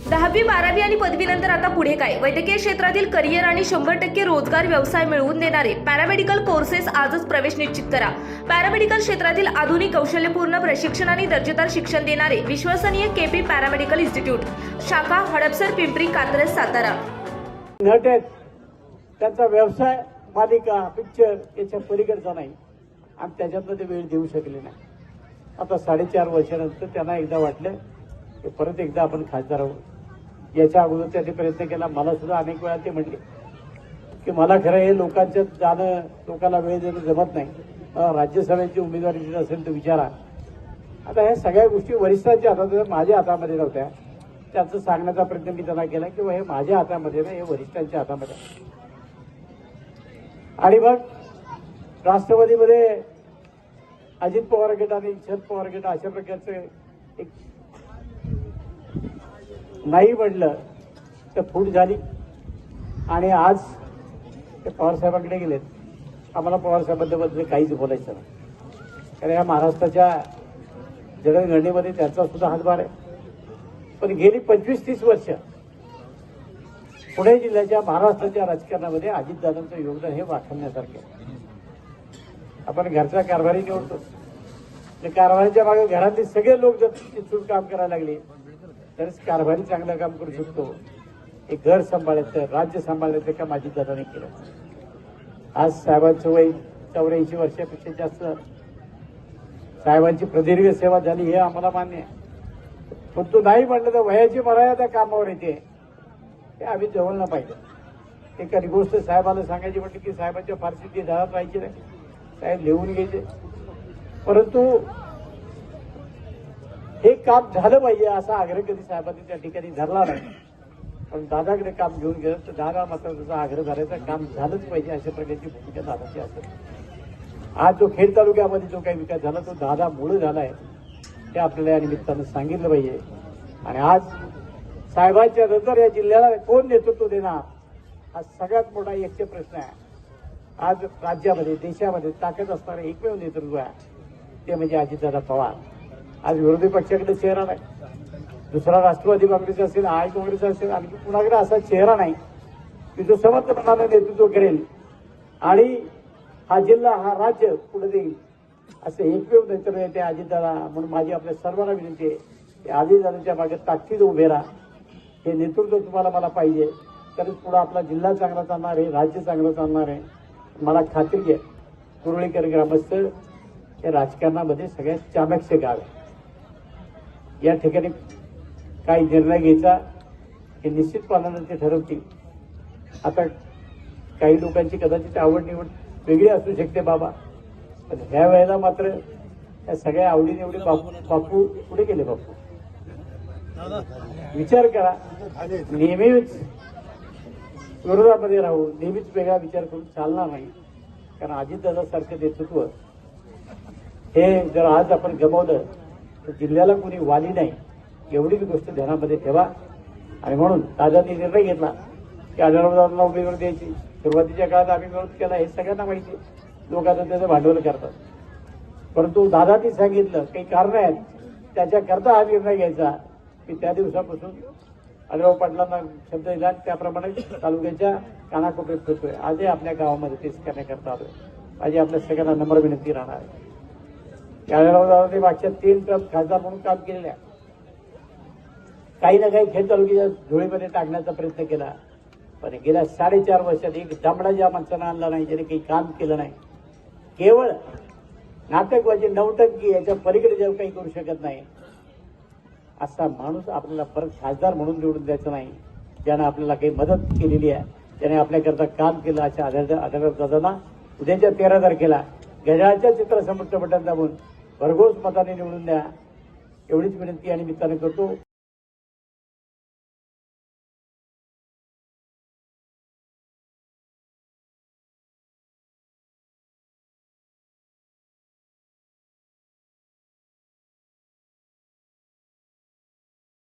10वी 12वी आणि पदवीनंतर आता पुढे काय? वैद्यकीय क्षेत्रातील करिअर आणि 100% रोजगार व्यवसाय मिळवून देणारे पॅरामेडिकल कोर्सेस आजच प्रवेश निश्चित करा. पॅरामेडिकल क्षेत्रातील आधुनिक कौशल्यपूर्ण प्रशिक्षण आणि दर्जेदार शिक्षण देणारे विश्वसनीय केपी पॅरामेडिकल इन्स्टिट्यूट, शाखा हडपसर, पिंपरी, कात्रज, सातारा. नट आहेत, त्यांचा व्यवसाय मालिका पिक्चर याच्या पलीकडचा नाही आणि त्याच्यातनं ते वेळ देऊ शकले नाही. आता 4.5 वर्षानंतर त्यांना एकदा वाटलं की परत एकदा आपण खासदार आहोत. याच्या अगोदर त्यांनी प्रयत्न केला. मला सुद्धा अनेक वेळा ते म्हटले की मला खरं हे लोकांच्यात जाणं, लोकांना वेळ देणं जमत नाही, राज्यसभेची उमेदवारी देत असेल तर विचारा. आता ह्या सगळ्या गोष्टी वरिष्ठांच्या हातात, माझ्या हातामध्ये नव्हत्या. त्याचं सांगण्याचा प्रयत्न मी त्यांना केला की हे माझ्या हातामध्ये नाही, हे वरिष्ठांच्या हातामध्ये. आणि मग राष्ट्रवादीमध्ये अजित पवार गट आणि शरद पवार गट अशा प्रकारचं एक नाही म्हणलं तर फूट झाली आणि आज ते पवारसाहेबांकडे गेलेत. आम्हाला पवारसाहेबांबद्दल काहीच बोलायचं नाही, कारण या महाराष्ट्राच्या जडणघडणीमध्ये त्यांचा सुद्धा हातभार आहे. पण गेली 25-30 वर्ष पुणे जिल्ह्याच्या, महाराष्ट्राच्या राजकारणामध्ये अजितदादांचं योगदान हे वाखाणण्यासारखे. आपण घरचा कारभारी निवडतो, त्या कारभारीच्या मागे घरातले सगळे लोक जर चिचून काम करायला लागले तरच कारभारी चांगलं काम करू शकतो. हे घर सांभाळायचं, राज्य सांभाळायचं काम अजितदादांनी केलं. आज साहेबांचं वय 84 वर्षापेक्षा जास्त. साहेबांची प्रदीर्घ सेवा झाली हे आम्हाला मान्य आहे. पण तो नाही म्हणलं तर वयाची मर्यादा कामावर येते, हे आम्ही जवळ पाहिजे. एखादी गोष्ट साहेबाला सांगायची म्हटली की साहेबांच्या फारशी ती धरात राहायची नाही, साहेब लिहून घ्यायचे. परंतु हे काम झालं पाहिजे असा आग्रह कधी साहेबांनी त्या ठिकाणी धरला नाही. पण दादाकडे काम घेऊन गेलं तर दादा मात्र त्याचा आग्रह धरायचा, काम झालंच पाहिजे अशा प्रकारची भूमिका दादाची असेल. आज जो खेड तालुक्यामध्ये जो काही विकास झाला तो दादामुळे झालाय, ते आपल्याला या निमित्तानं सांगितलं पाहिजे. आणि आज साहेबांच्या नंतर या जिल्ह्याला कोण नेतृत्व देणार हा सगळ्यात मोठा एकच प्रश्न आहे. आज राज्यामध्ये, देशामध्ये ताकद असणारं एकमेव नेतृत्व आहे ते म्हणजे अजितदादा पवार. आज विरोधी पक्षाकडे चेहरा नाही. दुसरा राष्ट्रवादी काँग्रेस असेल, आय काँग्रेस असेल, आणखी कुणाकडे असा चेहरा नाही की जो समर्थपणानं नेतृत्व करेल आणि हा जिल्हा, हा राज्य पुढे देईल असं एकमेव नेतृत्व आहे ते अजितदादा. म्हणून माझी आपल्या सर्वांना विनंती आहे की अजितदादांच्या मागे ताकदीनं उभे राहा. हे नेतृत्व तुम्हाला मला पाहिजे, तरच पुढे आपला जिल्हा चांगला चालणार आहे, राज्य चांगलं चालणार आहे. मला खात्री आहे कुरुळीकर ग्रामस्थ हे राजकारणामध्ये सगळ्यात चाणक्य गाव आहे. या ठिकाणी काही निर्णय घ्यायचा हे निश्चितपणानं ते ठरवतील. आता काही लोकांची कदाचित आवड निवड वेगळी असू शकते बाबा, पण ह्या वेळेला मात्र या सगळ्या आवडीनिवडी बापू पुढे गेले. बापू विचार करा, नेहमीच विरोधामध्ये राहू, नेहमीच वेगळा विचार करून चालणार नाही. कारण अजितदादासारखं नेतृत्व हे जर आज आपण गमावलं तर जिल्ह्याला कोणी वाली नाही, एवढीच गोष्ट ध्यानामध्ये ठेवा. आणि म्हणून दादांनी निर्णय घेतला की आढळरावदादांना उमेदवारी द्यायची. सुरुवातीच्या काळात आम्ही विरोध केला हे सगळ्यांना माहिती आहे, लोक आता त्याचं भांडवल करतात. परंतु दादांनी सांगितलं काही कारण आहेत त्याच्याकरता हा निर्णय घ्यायचा. की त्या दिवसापासून आढळराव पाटलांना शब्द दिला, त्याप्रमाणे तालुक्याच्या कानाकोपऱ्यात फिरतोय. आजही आपल्या गावामध्ये तेच करण्याकरता आलोय. माझी आपल्या सगळ्यांना नम्र विनंती राहणार आहे. आढळरावदादांनी मागच्या 3 टर्म खासदार म्हणून काम केलेलं आहे. काही ना काही खेड तालुक्याच्या झोळीमध्ये टाकण्याचा प्रयत्न केला, पण गेल्या 4.5 वर्षात एक दामडा ज्या माणसानं आणला नाही, ज्याने काही काम केलं नाही. केवळ नाटकबाजी, नवटंकी याच्या पलीकडे जेव्हा काही करू शकत नाही असा माणूस आपल्याला परत खासदार म्हणून निवडून द्यायचं नाही. ज्यानं आपल्याला काही मदत केलेली आहे, त्याने आपल्याकरता काम केलं अशा आढळरावदादांना उद्याच्या 13 तारखेला घड्याळाच्या चित्रासमोरचं बटन दाबून भरघोस मताने निवडून द्या, एवढीच विनंती या निमित्ताने करतो.